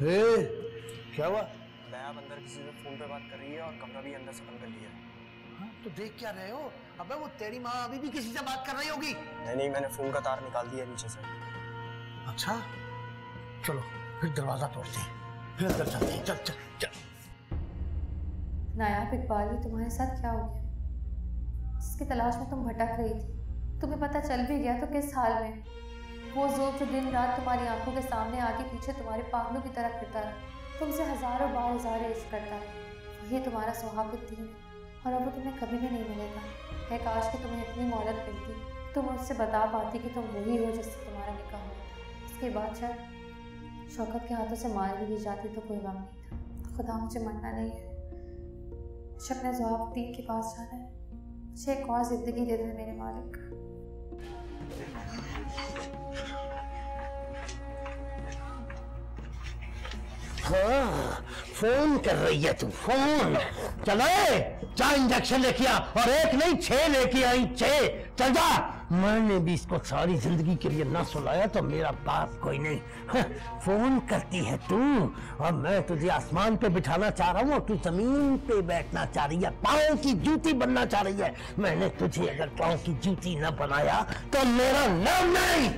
क्या हुआ? दया अंदर किसी से फोन पे बात कर रही है और कमरा भी अंदर से बंद कर लिया है। तो देख क्या रहे हो? अबे वो तेरी माँ अभी भी किसी से बात कर रही होगी। नहीं, मैंने फोन का तार निकाल दिया नीचे से। अच्छा चलो फिर दरवाजा तोड़ते हैं, फिर अंदर चलते हैं। चल चल चल। नायाब इकबाल, ये तुम्हारे साथ क्या हो गया? जिसकी तलाश में तुम भटक रही थी, तुम्हें पता चल भी गया तो किस हाल में? वो ज़ोर जो दिन रात तुम्हारी आंखों के सामने आगे पीछे तुम्हारे पागलों की तरह फिरता रहा, तुमसे हजारों बार इज़हार इश्क करता है, वही तुम्हारा सुहाबुद्दीन है और अब वो तुम्हें कभी भी नहीं मिलेगा। है काश कि तुम्हें इतनी मोहलत मिलती, तुम मुझसे बता पाती कि तुम वही हो जिससे तुम्हारा निकाह हुआ। इसके बाद शायद शौकत के हाथों से मार भी दी जाती तो कोई गम नहीं था। खुदा मुझे मरना नहीं है, मुझे अपने सुहाबुद्दीन के पास जाना है। मुझे एक और ज़िंदगी दे दे मेरे मालिक। हाँ, फोन कर रही है तू, फोन। चले जा, इंजेक्शन लेके आ, और एक नहीं 6 लेके आई, 6। चल जा। मैंने भी इसको सारी जिंदगी के लिए ना सुलाया तो मेरा बाप कोई नहीं। हाँ, फोन करती है तू, और मैं तुझे आसमान पे बिठाना चाह रहा हूँ और तू जमीन पे बैठना चाह रही है, पाँव की जूती बनना चाह रही है। मैंने तुझे अगर पाँव की जूती न बनाया तो मेरा नाम नहीं।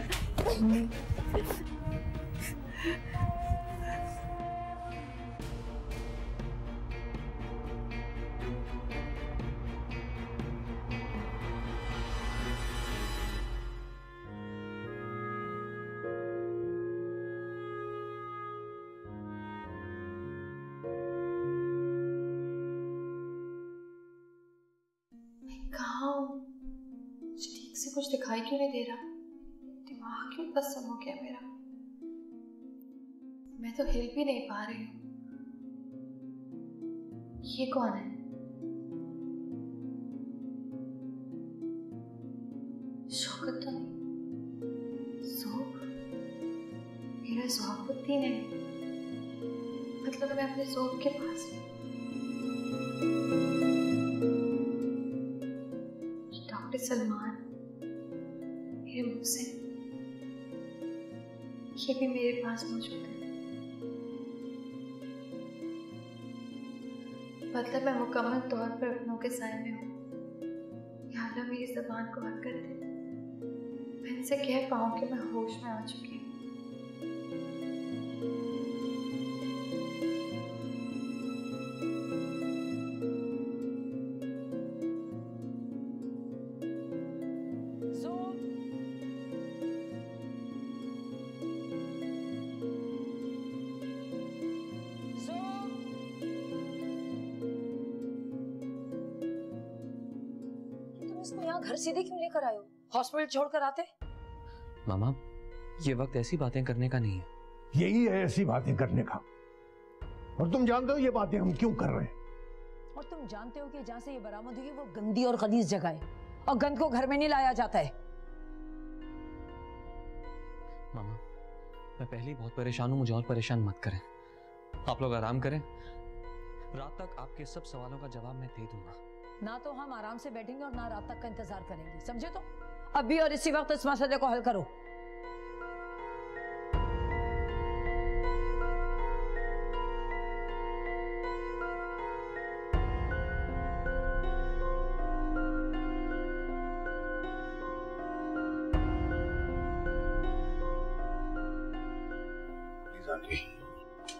ठीक से कुछ दिखाई क्यों नहीं दे रहा? दिमाग क्यों तस्म हो गया मेरा? मैं तो हिल भी नहीं पा रही हूँ। ये कौन है? शौकत तो नहीं, ज़ोब? मेरा सुहाबुद्दीन है। मतलब मैं अपने ज़ोब के पास हूँ। डॉक्टर सलमान, मेरे मुहसिन, ये भी मेरे पास मौजूद है। मतलब मैं मुकम्मल तौर पर अपनों के साए में हूँ। या अल्लाह मेरी ज़बान को बंद कर दे, मैं इनसे कह पाऊँ कि मैं होश में आ चुकी हूँ। घर सीधे क्यों लेकर आए हो? हॉस्पिटल छोड़कर आते। मामा, ये वक्त ऐसी बातें करने का नहीं है। यही है ऐसी बातें करने का, और तुम जानते हो ये बातें हम क्यों कर रहे हैं। और तुम जानते हो कि जहां से ये बरामद हुई वो गंदी और खलीज जगह है, और गंद को घर में नहीं लाया जाता है। मामा, मैं पहले ही बहुत परेशान हूँ, मुझे और परेशान मत करें। आप लोग आराम करें, रात तक आपके सब सवालों का जवाब मैं दे दूंगा। ना तो हम आराम से बैठेंगे और ना रात तक का इंतजार करेंगे, समझे? तो अभी और इसी वक्त इस मसले को हल करो। प्लीज आंटी,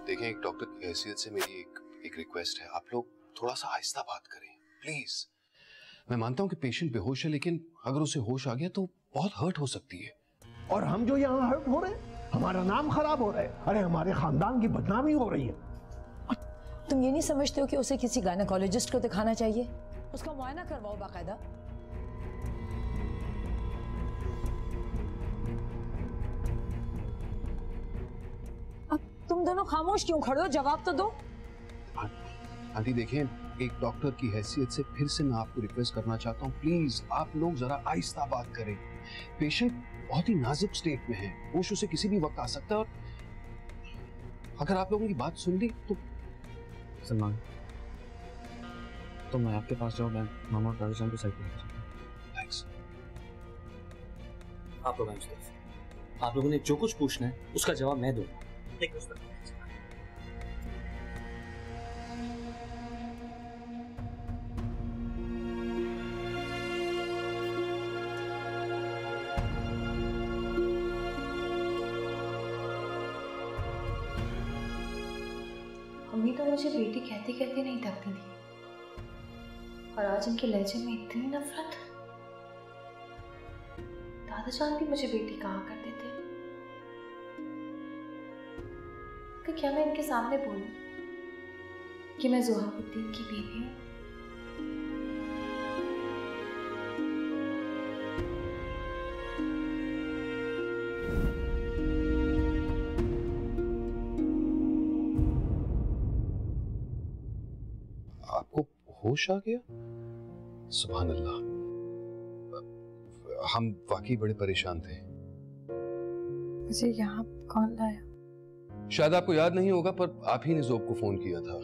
देखें, एक डॉक्टर की हैसियत से मेरी एक रिक्वेस्ट है, आप लोग थोड़ा सा आहिस्ता बात करें प्लीज। मैं मानता हूं कि पेशेंट बेहोश है, लेकिन अगर उसे होश आ गया तो बहुत हर्ट हो सकती है। और हम जो यहाँ हर्ट हो रहे हैं, हमारा नाम खराब हो रहा है। अरे हमारे खानदान की बदनामी हो रही है। तुम ये नहीं समझते हो कि उसे किसी गायनेकोलॉजिस्ट को दिखाना चाहिए? उसका मुआयना करवाओ बाकायदा। अब तुम दोनों खामोश क्यों खड़े हो? जवाब तो दो। आंटी देखें, एक डॉक्टर की हैसियत से फिर से मैं आपको रिक्वेस्ट करना चाहता हूँ, प्लीज आप लोग जरा आहिस्ता बात करें। पेशेंट बहुत ही नाजुक स्टेट में है, होश उसे किसी भी वक्त आ सकता है, और अगर आप लोगों की बात सुन ली तो। सलमान, तो मैं आपके पास जाऊँ, मैं मामा और दादाजान को साइड पर। थैंक्स। आप लोग आप लोगों ने जो कुछ पूछना है उसका जवाब मैं दूंगा। मुझे बेटी कहते कहते नहीं थकती थी, और आज इनके लहजे में इतनी नफरत। दादाजान भी मुझे बेटी कहा करते थे, कि क्या मैं इनके सामने बोलूं कि मैं ज़ुहाबुद्दीन की बीवी हूं? आपको होश आ गया? सुभान अल्लाह, हम वाकई बड़े परेशान थे। मुझे यहाँ कौन लाया? शायद आपको याद नहीं होगा, पर आप ही ने ज़ोब को फोन किया था।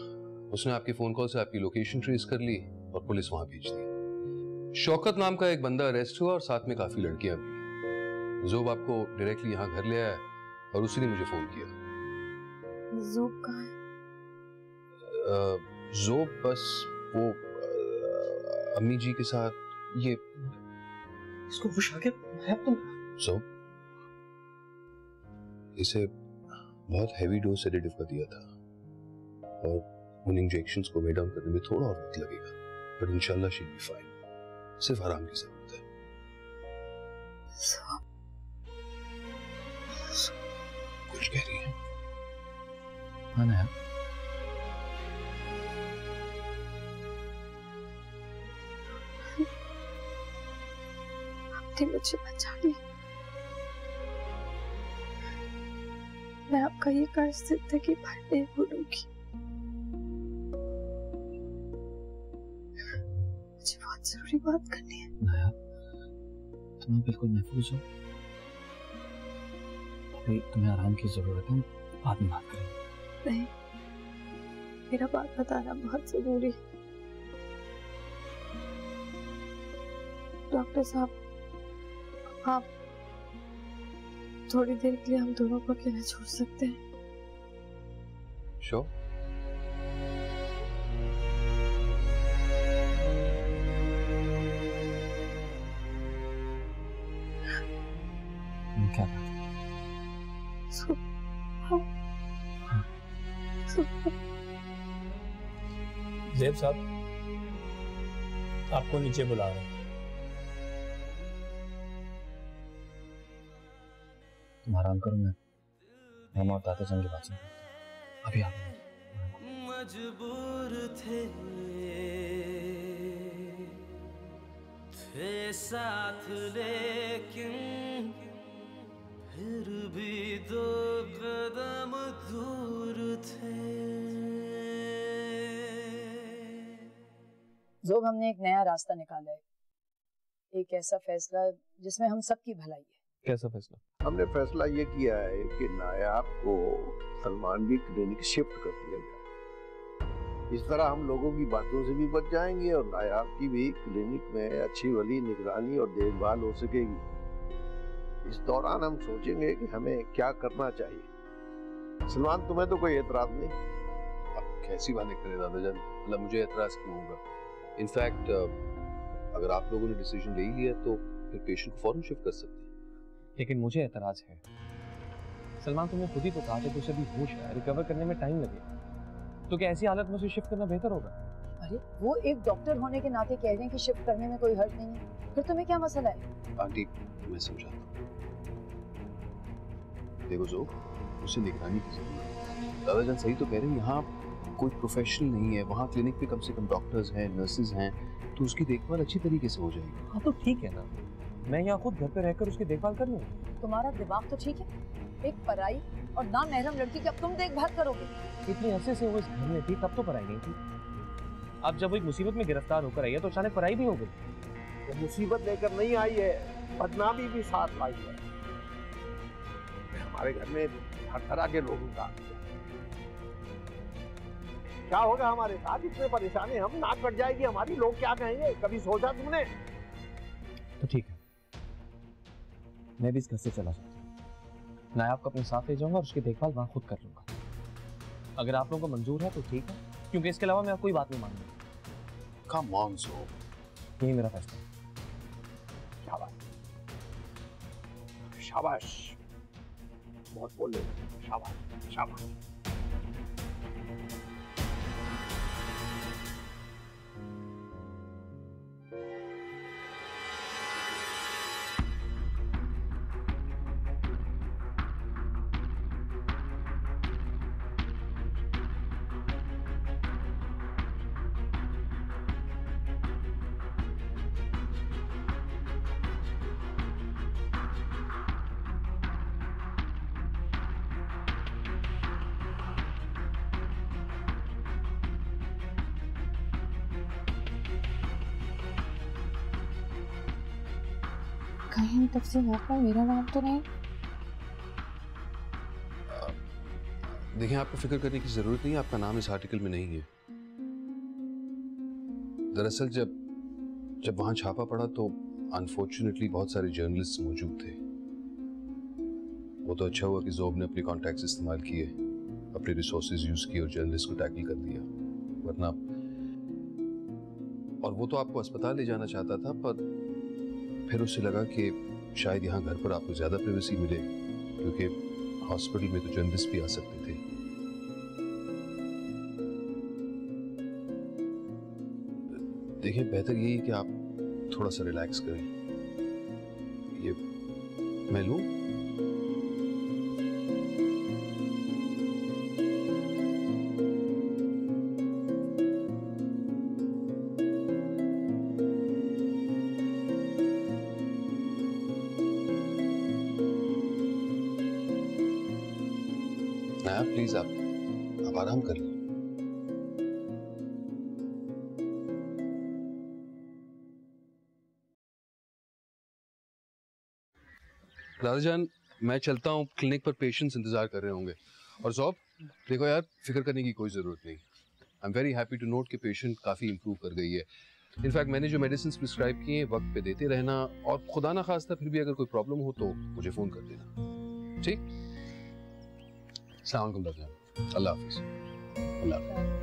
उसने आपके फोन कॉल से आपकी लोकेशन ट्रेस कर ली और पुलिस वहां भेज दी। शौकत नाम का एक बंदा अरेस्ट हुआ और साथ में काफी लड़कियां भी। ज़ोब आपको डायरेक्टली यहाँ घर ले आया और उसी ने मुझे फोन किया। ज़ोब कहाँ है? ज़ोब बस वो अम्मी जी के साथ। ये इसको होश आ गया है तुम? ज़ोब, इसे बहुत हैवी डोज सेडेटिव का दिया था और उन इंजेक्शंस को वे डाउन करने में थोड़ा और वक्त लगेगा, बट इंशाल्लाह शी विल बी फाइन। सिर्फ आराम की जरूरत है। कुछ कह रही है? हाँ ना, आपने मुझे बचा लिया। मैं आपका ये कर्ज जिंदगी भर नहीं भूलूंगी। मुझे बहुत जरूरी बात करनी है। नाया, तुम बिल्कुल महफूज हो। अभी तुम्हें आराम की जरूरत है, बाद में बात करेंगे। नहीं, मेरा बात बताना बहुत जरूरी है। डॉक्टर साहब, आप थोड़ी देर के लिए हम दोनों को अकेला छोड़ सकते हैं? श्योर। क्या ज़ेब साहब आपको नीचे बुला रहे हैं। तुम आराम करो, मैं हम और दादाजान की बात सुनते हैं। अभी आप मजबूर थे साथ, लेकिन फिर भी दो कदम दूर थे। ज़ोब, हमने एक नया रास्ता निकाला है, एक ऐसा फैसला जिसमें हम सबकी भलाई है। कैसा फैसला? हमने फैसला ये किया है कि नायाब को सलमान की क्लिनिक शिफ्ट कर दिया जाए। इस तरह हम लोगों की बातों से भी बच जाएंगे और नायाब की भी क्लिनिक में अच्छी वाली निगरानी और देखभाल हो सकेगी। इस दौरान हम सोचेंगे कि हमें क्या करना चाहिए। सलमान, तुम्हें तो कोई एतराज नहीं? आप कैसी बातें करें दादाजान, मतलब मुझे एतराज क्यों होगा? इनफैक्ट अगर आप लोगों ने डिसीजन ले लिया तो फिर पेशेंट को फौरन शिफ्ट कर सकते हैं। लेकिन मुझे एतराज है। सलमान, तुमने खुद ही तो कहा कि तुझे अभी होश है, रिकवर करने में टाइम लगेगा, तो क्या ऐसी हालत में उसे शिफ्ट करना बेहतर होगा? अरे वो एक डॉक्टर होने के नाते कह रहे हैं कि शिफ्ट करने में कोई हर्ज नहीं है, फिर तुम्हें क्या मसला है? आंटी, मैं समझाता हूँ। देखो ज़ोब, उसे निगरानी की जरूरत है। दादाजान सही तो कह रहे हैं, यहाँ कोई प्रोफेशनल नहीं है, वहाँ क्लिनिक पे कम से कम डॉक्टर्स हैं, नर्सेज हैं, तो उसकी देखभाल अच्छी तरीके से हो जाएगी। हाँ तो ठीक है ना, मैं यहाँ खुद घर पे रहकर उसकी देखभाल कर लूँ। तुम्हारा दिमाग तो ठीक है, एक पराई और ना महरम लड़की की अब तुम देखभाल करोगे? इतनी अरसे से वो इस घर में थी, तब तो पराई नहीं थी। अब जब वो एक मुसीबत में गिरफ्तार होकर आई है तो अचानक पराई भी हो गई। वो मुसीबत लेकर नहीं आई है, बदनामी भी साथ लाई है। हमारे घर में हर तरह के लोगों का क्या होगा हमारे साथ? इतने परेशानी, हम नाक कट जाएगी हमारी, लोग क्या कहेंगे? कभी सोचा तुमने? तो ठीक है, मैं भी इस घर से चला जाता हूँ। नायाब को अपने साथ ले जाऊंगा और उसकी देखभाल वहां खुद कर लूंगा। अगर आप लोगों को मंजूर है तो ठीक है, क्योंकि इसके अलावा मैं कोई बात नहीं मानूंगा। कम ऑन ज़ोब, यही मेरा फैसला। शाबाश शाबाश, बहुत बोल रहे, शाबाश शाबाश। कहीं तफसीलात में मेरा नाम तो नहीं? देखिए, आपको फिक्र करने की जरूरत नहीं है, आपका नाम इस आर्टिकल में नहीं है। दरअसल जब वहां छापा पड़ा तो अनफॉर्चुनेटली बहुत सारे जर्नलिस्ट मौजूद थे। वो तो अच्छा हुआ कि ज़ोब ने अपने कॉन्टैक्ट्स इस्तेमाल किए, अपने रिसोर्सेज यूज किए और जर्नलिस्ट को टैकल कर दिया, वरना। और वो तो आपको अस्पताल ले जाना चाहता था, पर फिर उसे लगा कि शायद यहाँ घर पर आपको ज्यादा प्राइवेसी मिले, क्योंकि हॉस्पिटल में तो जर्नलिस्ट भी आ सकते थे। देखिए, बेहतर यही है कि आप थोड़ा सा रिलैक्स करें। ये मैं लूं? प्लीज आप आराम कर लें। राधा जान, मैं चलता हूँ, क्लिनिक पर पेशेंट्स इंतजार कर रहे होंगे। और ज़ोब, देखो यार, फिक्र करने की कोई ज़रूरत नहीं। I am very happy to note कि पेशेंट काफ़ी इम्प्रूव कर गई है। इनफैक्ट मैंने जो मेडिसिन प्रिस्क्राइब किए हैं वक्त पे देते रहना, और खुदा ना खास्ता फिर भी अगर कोई प्रॉब्लम हो तो मुझे फ़ोन कर देना, ठीक? अस्सलाम वालेकुम राधा जान, अल्लाह हाफिज़। अल्लाह हाफिज़।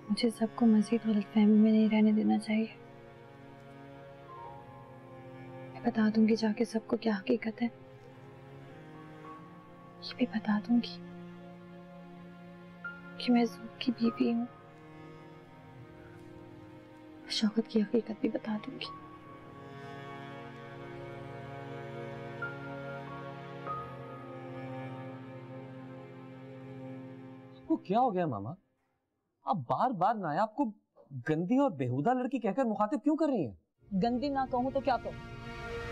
मुझे सबको मज़ीद गलतफहमी में नहीं रहने देना चाहिए। मैं बता दूंगी जाके सबको क्या हकीकत है। ये भी बता दूंगी कि मैं ज़ोब की बीवी हूँ। शौकत की हकीकत भी बता दूंगी। वो क्या हो गया मामा? आप बार बार नायाब को गंदी और बेहुदा लड़की कहकर मुखातिब क्यों कर रही हैं? गंदी ना कहूं तो क्या कहूं?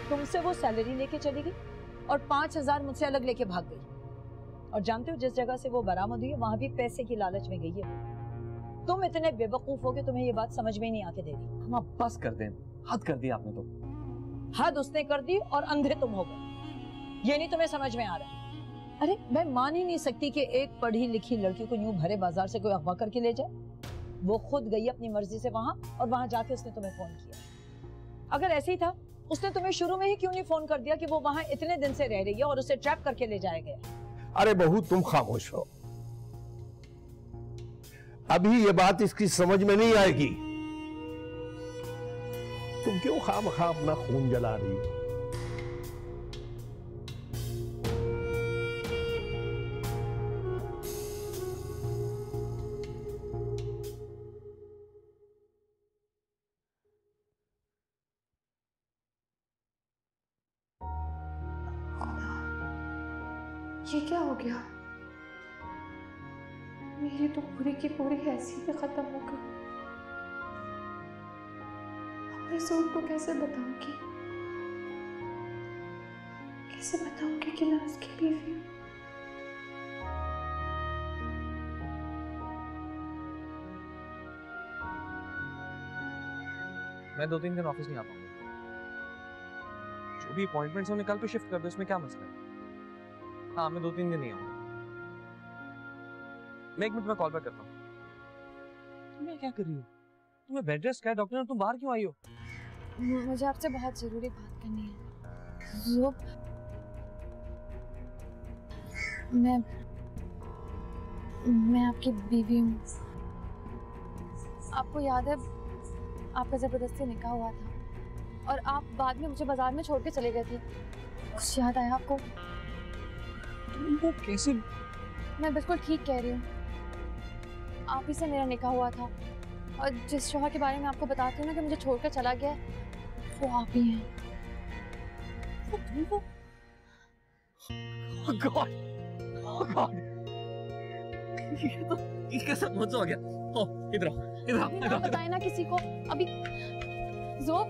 तुमसे वो सैलरी लेके चली गई और 5,000 मुझसे अलग लेके भाग गई। और जानते हो जिस जगह से वो बरामद हुई है वहां भी पैसे की लालच में गई है। तुम इतने बेवकूफ हो कि तुम्हें ये बात समझ में नहीं आके दे रही। हम आप बस कर दें, हद कर दी आपने तो। हद उसने कर दी और अंधे तुम हो गए। ये नहीं तुम्हें समझ में आ रहा? अरे मैं मान ही नहीं सकती कि एक पढ़ी लिखी लड़की को यूं भरे बाजार से कोई अगवा करके ले जाए। वो खुद गई अपनी मर्जी से वहां, और वहां जाके उसने तुम्हें फोन किया। अगर ऐसे ही था उसने तुम्हें शुरू में ही क्यों नहीं फोन कर दिया कि वो वहां इतने दिन से रह रही है और उसे ट्रैप करके ले जाया गया? अरे बहू, तुम खामोश हो, अभी ये बात इसकी समझ में नहीं आएगी। तुम क्यों खामखा अपना खून जला रही हो? ये क्या हो गया? मेरी तो पूरी की पूरी हैसियत खत्म हो गई। अब मैं ज़ोब को कैसे बताऊंगी? कैसे बताऊंगी कि मैं उसकी बीवी हूँ? मैं 2-3 दिन ऑफिस नहीं आ पाऊंगा। जो भी अपॉइंटमेंट्स हैं उन्हें कल पे शिफ्ट कर दो, इसमें क्या मसला है? हाँ, मैं 2-3 दिन नहीं आऊंगा। मैं 1 मिनट में कॉल बैक करता हूँ। तुम क्या कर रही हो? तुम्हें बेड रेस्ट क्या है? डॉक्टर ने, तुम बाहर क्यों आई हो? मुझे आपसे बहुत जरूरी बात करनी है। ज़ोब, मैं आपकी बीवी हूँ। आपको याद है आपका जबरदस्ती निकाह हुआ था और आप बाद में मुझे बाजार में छोड़ के चले गए थे। कुछ याद आया आपको? वो कैसे? मैं बिल्कुल ठीक कह रही हूँ। आप ही से मेरा निकाह हुआ था और जिस शौहर के बारे में आपको बताती हूँ ना कि मुझे छोड़कर चला गया, वो आप ही हैं। Oh God! गॉड, ये तो कैसा मुझसे हो गया। ओ इधर आओ, इधर आओ, इधर आओ। बताए ना किसी को अभी। ज़ोब,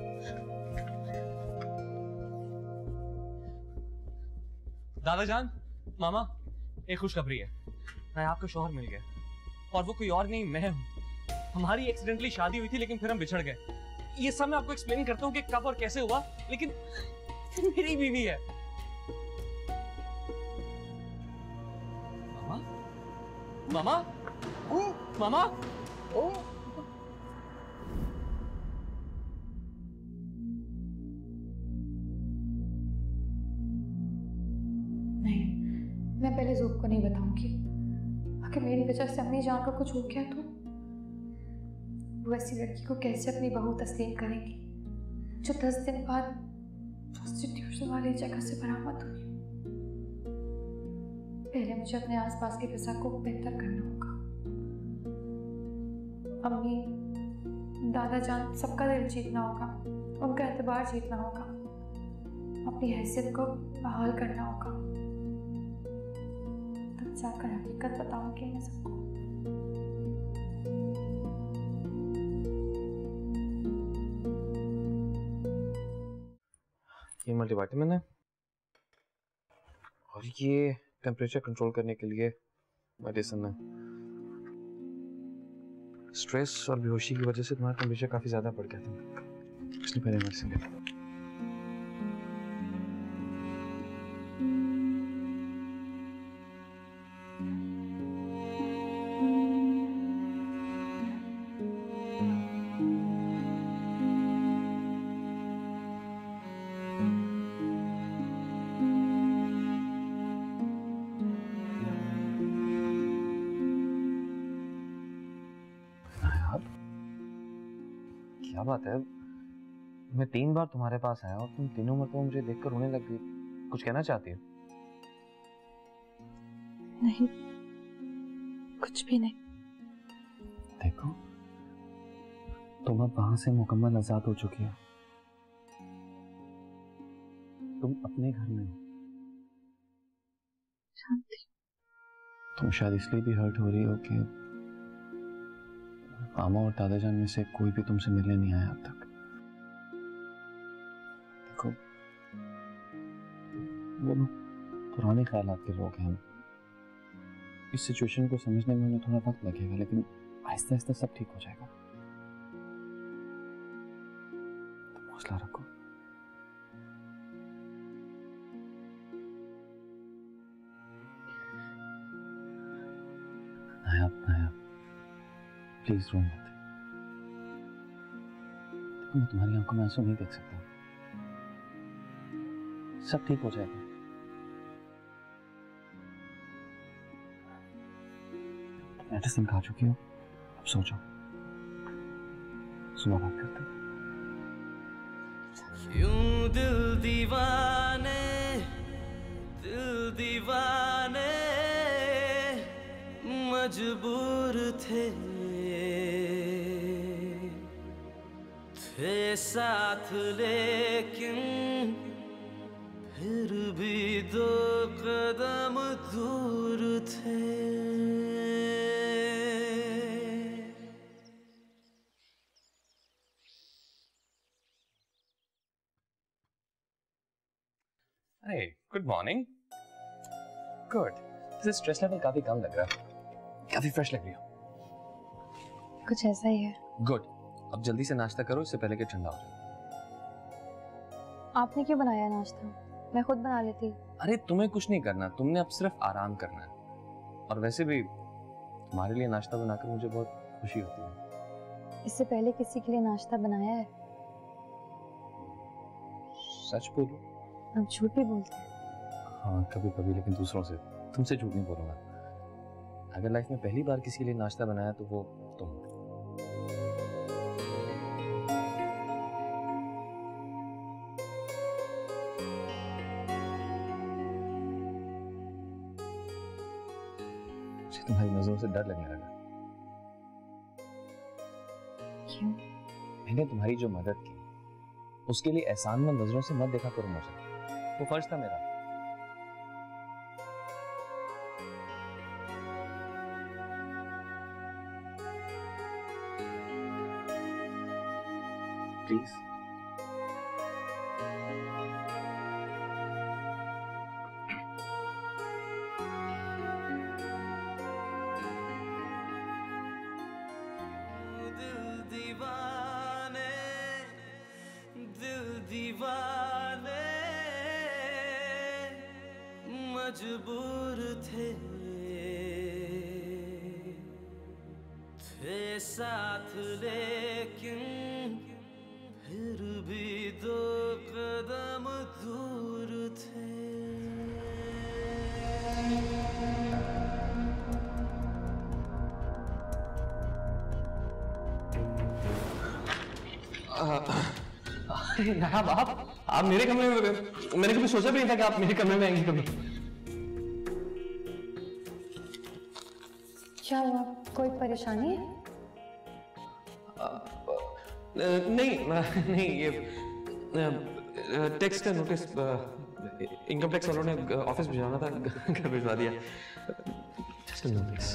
दादा जान, मामा, एक खुशखबरी है। मैं आपका शौहर मिल गया और वो कोई और नहीं, मैं हूँ। हमारी एक्सीडेंटली शादी हुई थी लेकिन फिर हम बिछड़ गए। ये सब मैं आपको एक्सप्लेन करता हूँ कि कब और कैसे हुआ, लेकिन मेरी बीवी है। मामा, मामा, ओ, मामा, ओ। नहीं, मैं पहले ज़ोब को नहीं बताऊंगी। अगर मेरी वजह से अम्मी जान को कुछ हो गया तो वो ऐसी लड़की को कैसे अपनी बहू तस्लीम करेंगी जो 10 दिन बाद प्रोस्टिट्यूशन वाली जगह से बरामद हुई। पहले मुझे अपने आसपास की फिजा को बेहतर करना होगा। अम्मी, दादा जान, सबका दिल जीतना होगा, उनका एतबार जीतना होगा, अपनी हैसियत को बहाल करना होगा। तब जाकर हकीकत बताऊंगी मैं सबको। ये मल्टीविटामिन है और ये टेम्परेचर कंट्रोल करने के लिए मेडिसिन है। स्ट्रेस और बेहोशी की वजह से तुम्हारा टेम्परेचर काफी ज्यादा बढ़ गया था, इसलिए पहले मेडिसिन ले लो। क्या बात है, मैं 3 बार तुम्हारे पास आया और तुम तीनों मरतबा मुझे देखकर रोने लग गई। कुछ कहना चाहती हो? नहीं, कुछ भी नहीं। देखो, तुम अब वहां से मुकम्मल आजाद हो चुकी हो। तुम अपने घर में हो। शांति। तुम शायद इसलिए भी हर्ट हो रही हो कि मामा और दादाजान में से कोई भी तुमसे मिलने नहीं आया अब तक। देखो, वो पुराने ख्यालात के लोग हैं। इस सिचुएशन को समझने में हमें थोड़ा वक्त लगेगा, लेकिन आहिस्ता आहिस्ता सब ठीक हो जाएगा। तुम हौसला रखो। नायाब, प्लीज रो मत। मैं तुम्हारी आंखों में आंसू नहीं देख सकता। सब ठीक हो जाएगा। मेडिसिन खा चुकी हो, अब सो जाओ, सुबह बात करते हैं। यूं दिल दीवाने मजबूर थे साथ, लेकिन फिर भी 2 कदम दूर थे। Hey, good morning. Good. This stress level काफी कम लग रहा है, काफी फ्रेश लग रही हो। कुछ ऐसा ही है। गुड। अब जल्दी से नाश्ता करो, इससे पहले कि ठंडा हो जाए। आपने क्यों बनाया नाश्ता? मैं खुद बना लेती। अरे तुम्हें कुछ नहीं करना, तुमने अब सिर्फ आराम करना है। और वैसे भी तुम्हारे लिए नाश्ता बनाकर मुझे बहुत खुशी होती है। इससे पहले किसी के लिए नाश्ता बनाया है? सच बोलो? आप झूठ भी बोलते हैं। हाँ, कभी कभी, लेकिन दूसरों से। तुमसे झूठ नहीं बोलूंगा। अगर लाइफ में पहली बार किसी के लिए नाश्ता बनाया तो वो तुम। मुझे तुम्हारी नजरों से डर लगने लगा। क्यों? मैंने तुम्हारी जो मदद की उसके लिए एहसानमंद नजरों से मत देखा करो मुझे। वो फर्ज था मेरा। प्लीज। दिल दीवाने मजबूर थे साथ लेकिन फिर भी दो कदम दूर थे। नायाब, आप मेरे कमरे में, मैंने कभी सोचा भी नहीं था कि आप मेरे कमरे में आएंगे कभी। क्या हुआ, कोई परेशानी है? नहीं, ये टैक्स का नोटिस इनकम टैक्स वालों ने ऑफिस भिजवाना था, घर भिजवा दिया। Just notice.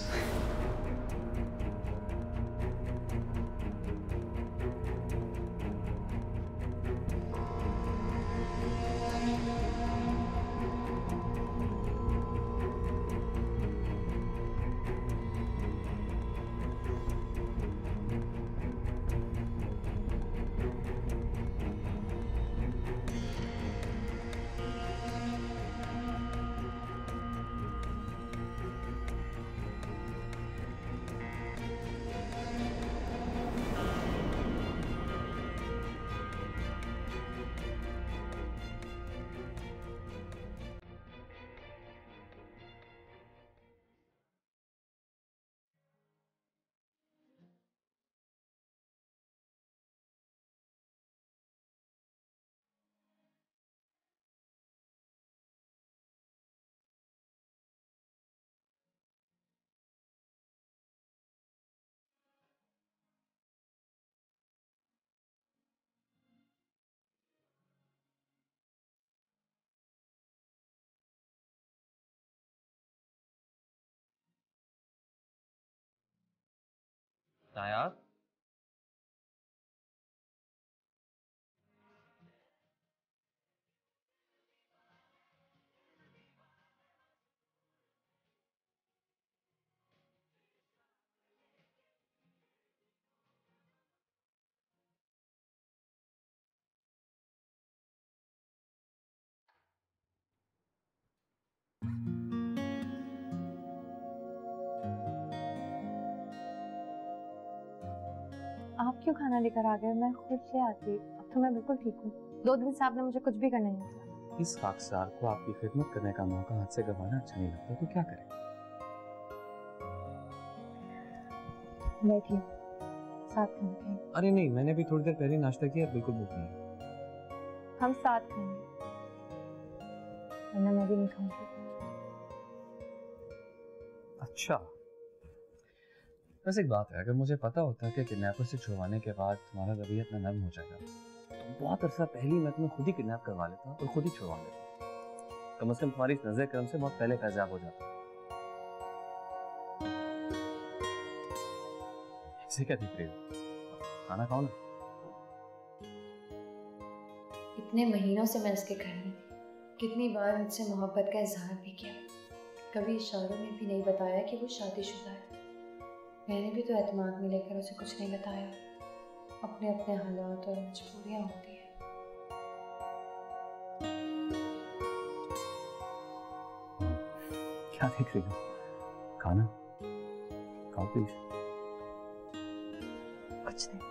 नायाब, आप क्यों खाना लेकर आ गए? मैं खुद से आती, अब तो मैं बिल्कुल ठीक हूँ। 2 दिन से आपने मुझे कुछ भी करने नहीं दिया। इस खाकसार को आपकी खिदमत करने का मौका हाथ से गंवाना अच्छा नहीं लगता, तो क्या करें? बैठिए, साथ खाना खाएंगे। अरे नहीं, मैंने भी थोड़ी देर पहले नाश्ता किया, बिल्कुल भूख नहीं है। हम साथ खाएंगे, वरना मैं भी नहीं खाऊंगी। अच्छा, बस एक बात है, अगर मुझे पता होता कि किडनैपर से छुड़वाने के बाद तुम्हारा रवैया इतना नर्म हो जाएगा, तो बहुत अरसा पहले मैं तुम्हें खुद ही किडनैप करवा लेता और खुद ही छुड़वा लेता। कम से कम तुम्हारी इस नजर करम से बहुत पहले फैजाब हो जाता। इसे क्या दिख रही हो? खाना खाओ ना। इतने महीनों से मैं उसके घर में थी, कितनी बार मुझसे मोहब्बत का इजहार भी किया, कभी इशारों में भी नहीं बताया कि वो शादीशुदा है। मैंने भी तो एतमाद में लेकर उसे कुछ नहीं बताया। अपने अपने हालात और मजबूरियां होती हैं। क्या देख रही हो? खाना खाओ प्लीज। कुछ नहीं,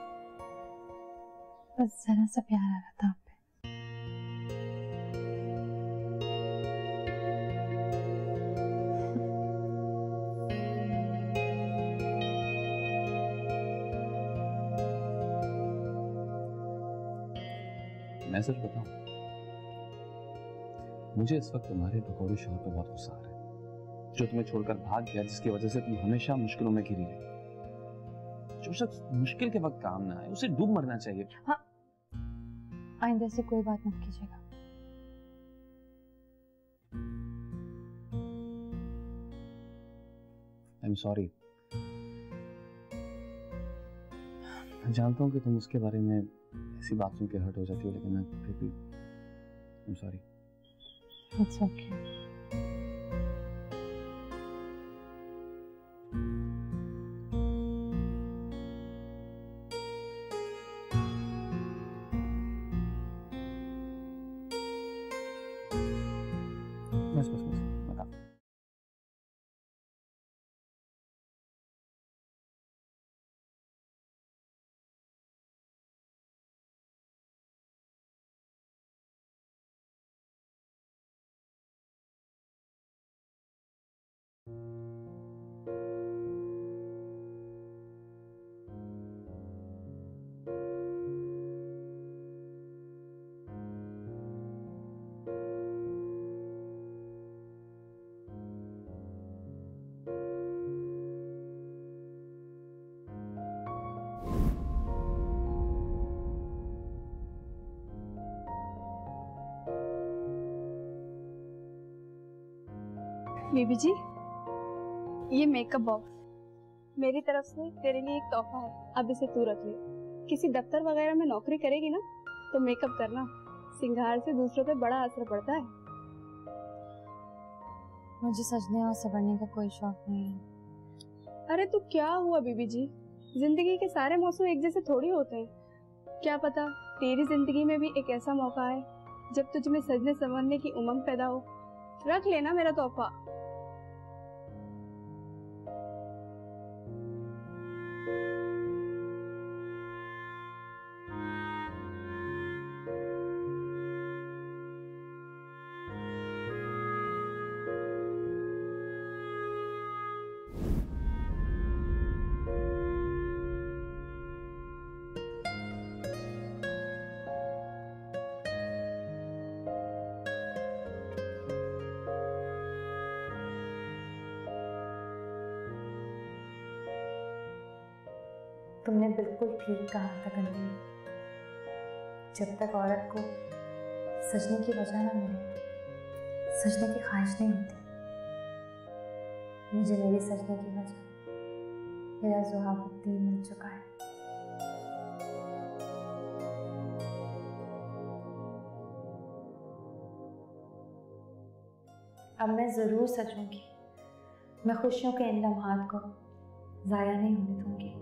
बस जरा सा प्यार आ रहा था आप पे। मैं सच बताऊं, मुझे इस वक्त तुम्हारे भगोड़े शौहर पर बहुत गुस्सा आ रहा है, जो तुम्हें छोड़कर भाग गया, जिसकी वजह से तुम हमेशा मुश्किलों में घिरी रही। जो शख्स मुश्किल के वक्त काम ना आए, उसे डूब मरना चाहिए। हाँ, आइंदा से कोई बात मत कीजिएगा। I am sorry. मैं जानता हूं कि तुम उसके बारे में ऐसी बात सुन के हर्ट हो जाती है, लेकिन मैं फिर भी I am sorry. It's okay. बस बस बस बता। बेबी जी, ये मेकअप बॉक्स मेरी तरफ से तेरे लिए एक तोहफा है। अब इसे तू रख ले। किसी दफ्तर वगैरह में नौकरी करेगी ना तो मेकअप करना, सिंगार से दूसरों पे बड़ा असर पड़ता है। मुझे सजने और संवरने का कोई शौक नहीं है। अरे तो क्या हुआ बेबी जी, जिंदगी के सारे मौसम एक जैसे थोड़ी होते हैं। क्या पता तेरी जिंदगी में भी एक ऐसा मौका है जब तुझ में सजने संवरने की उमंग पैदा हो। रख लेना मेरा तोहफा। तुमने बिल्कुल ठीक कहा था कंदी। जब तक औरत को सजने की वजह ना मिले, सजने की ख्वाहिश नहीं होती। मुझे मेरी सजने की वजह मेरा ज़ुहाबुद्दीन मिल चुका है। अब मैं ज़रूर सजूंगी। मैं खुशियों के इन लम्हात को ज़ाया नहीं होने दूंगी।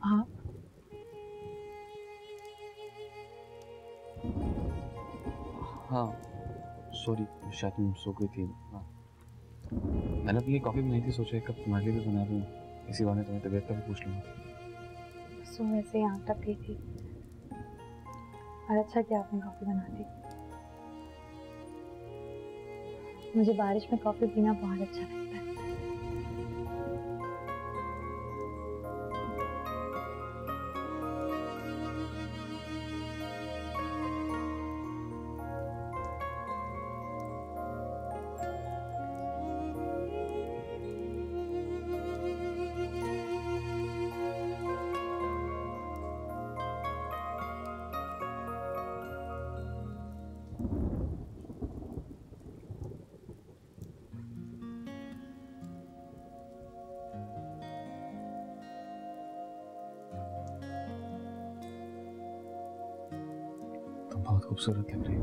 हाँ, हाँ सॉरी, शायद तुम सो गई थी। हाँ, मैंने अपनी कॉफ़ी बनाई थी, सोचा एक कप तुम्हारे लिए भी बना दूँ। इसी बहाने तुम्हें तबीयत का भी पूछ लूँगा। सुबह से यहाँ तक गई थी और अच्छा किया आपने कॉफ़ी बना दी। मुझे बारिश में कॉफ़ी पीना बहुत अच्छा लगता है। बहुत खूबसूरत लग रही है।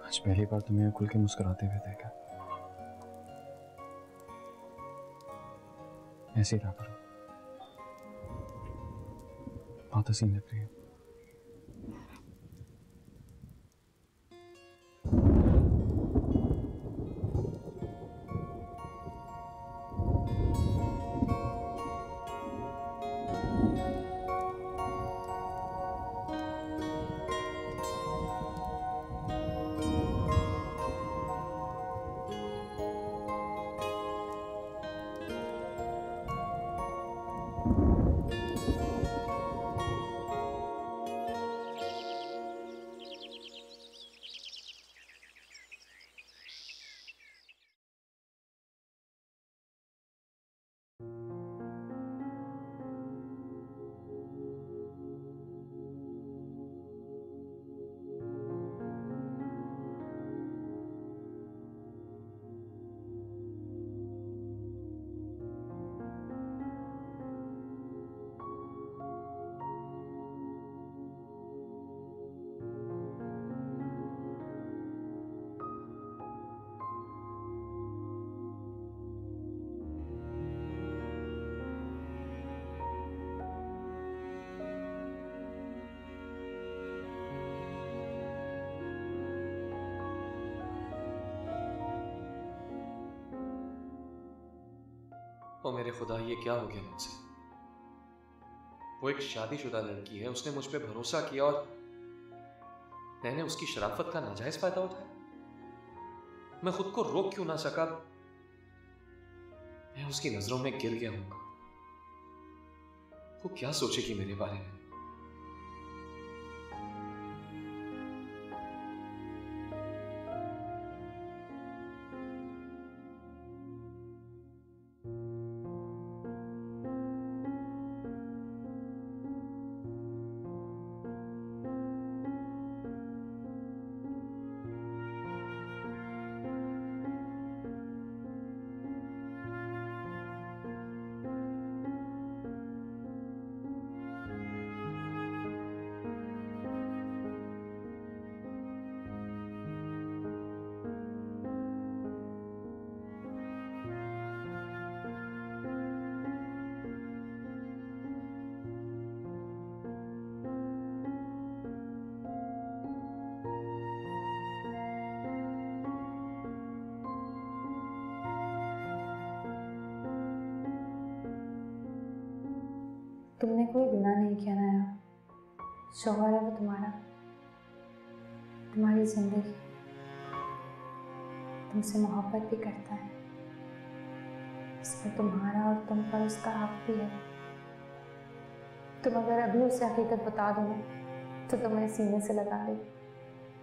आज पहली बार तुम्हें खुल के मुस्कुराते हुए देखा। ऐसे ही रहा करो, बहुत हसीन लग रही है। ओ मेरे खुदा, ये क्या हो गया मुझसे? वो एक शादीशुदा लड़की है, उसने मुझ पे भरोसा किया और मैंने उसकी शराफत का नाजायज फायदा उठाया। मैं खुद को रोक क्यों ना सका? मैं उसकी नजरों में गिर गया हूं। वो क्या सोचेगी मेरे बारे में? तुमने कोई गुनाह नहीं किया नाया। शौहर है वो तुम्हारा, तुम्हारी जिंदगी, तुमसे मोहब्बत भी करता है, इस पर तुम्हारा और तुम पर उसका हक भी है। तुम अगर अभी उसे हकीकत बता दो ना तो तुम्हें सीने से लगा दे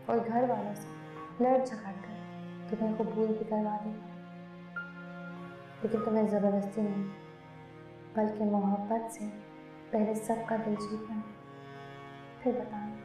और घर वालों से लड़ झगड़ कर तुम्हें कबूल भी करवा देगा। लेकिन तुम्हें ज़बरदस्ती नहीं बल्कि मोहब्बत से पहले सबका दिल जीतना, फिर बताना।